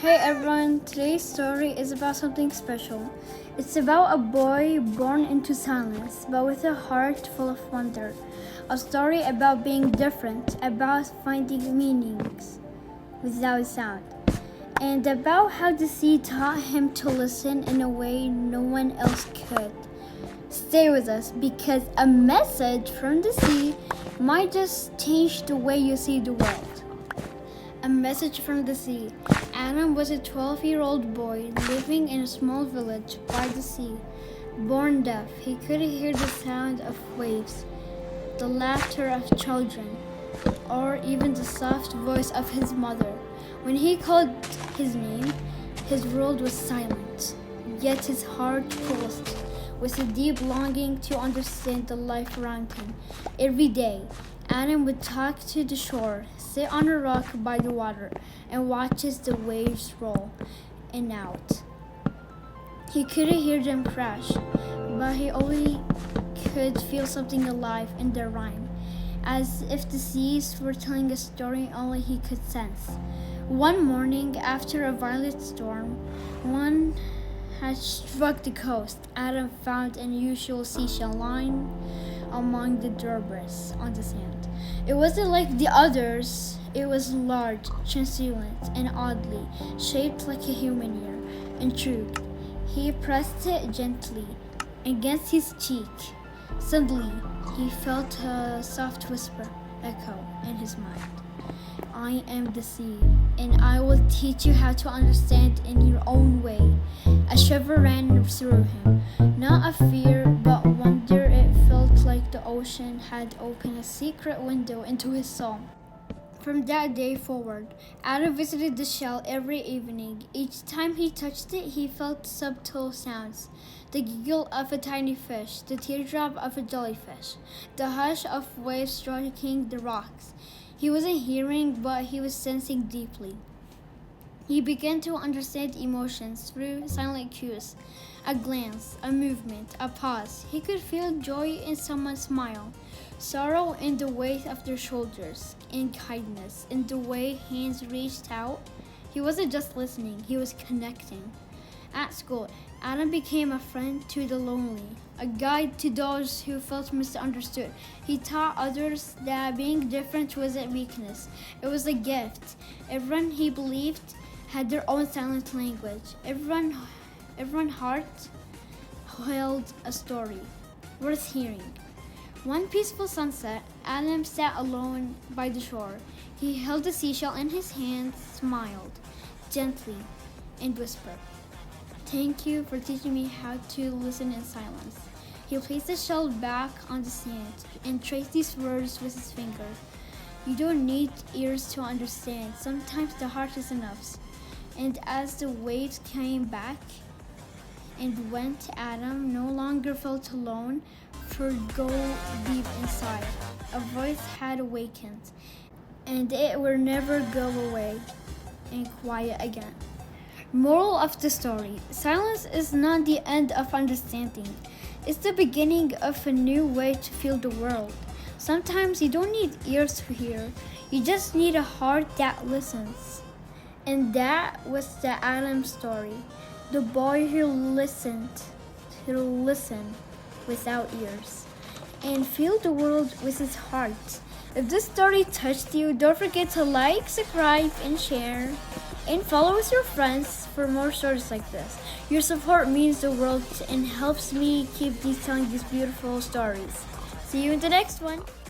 Hey everyone, today's story is about something special. It's about a boy born into silence, but with a heart full of wonder. A story about being different, about finding meanings without sound, and about how the sea taught him to listen in a way no one else could. Stay with us because a message from the sea might just change the way you see the world. A message from the sea. Adam was a 12-year-old boy living in a small village by the sea. Born deaf, he could hear the sound of waves, the laughter of children, or even the soft voice of his mother. When he called his name, his world was silent, yet his heart pulsed with a deep longing to understand the life around him. Every day, Adam would talk to the shore, sit on a rock by the water, and watch as the waves roll in and out. He couldn't hear them crash, but he only could feel something alive in their rhyme, as if the seas were telling a story only he could sense. One morning, after a violent storm, one had struck the coast, Adam found an unusual seashell lying among the debris on the sand. It wasn't like the others. It was large, translucent, and oddly shaped like a human ear. Intrigued, he pressed it gently against his cheek. Suddenly, he felt a soft whisper echo in his mind. I am the sea, and I will teach you how to understand in your own way. A shiver ran through him, not of fear, but wonder. It felt like the ocean had opened a secret window into his soul. From that day forward, Adam visited the shell every evening. Each time he touched it, he felt subtle sounds. The giggle of a tiny fish, the teardrop of a jellyfish, the hush of waves striking the rocks. He wasn't hearing, but he was sensing deeply. He began to understand emotions through silent cues. A glance, a movement, a pause. He could feel joy in someone's smile, sorrow in the weight of their shoulders, and kindness in the way hands reached out. He wasn't just listening, he was connecting. At school, Adam became a friend to the lonely, a guide to those who felt misunderstood. He taught others that being different wasn't weakness, it was a gift. Everyone he believed had their own silent language. Everyone's heart held a story worth hearing. One peaceful sunset, Adam sat alone by the shore. He held the seashell in his hands, smiled gently, and whispered, "Thank you for teaching me how to listen in silence." He placed the shell back on the sand and traced these words with his finger. You don't need ears to understand. Sometimes the heart is enough. And as the waves came back and went, Adam no longer felt alone, for go deep inside. A voice had awakened, and it will never go away and quiet again. Moral of the story: silence is not the end of understanding. It's the beginning of a new way to feel the world. Sometimes you don't need ears to hear. You just need a heart that listens. And that was the Adam story. The boy who listened without ears and feel the world with his heart. If this story touched you, don't forget to like, subscribe, and share. And follow with your friends for more stories like this. Your support means the world and helps me keep telling these beautiful stories. See you in the next one.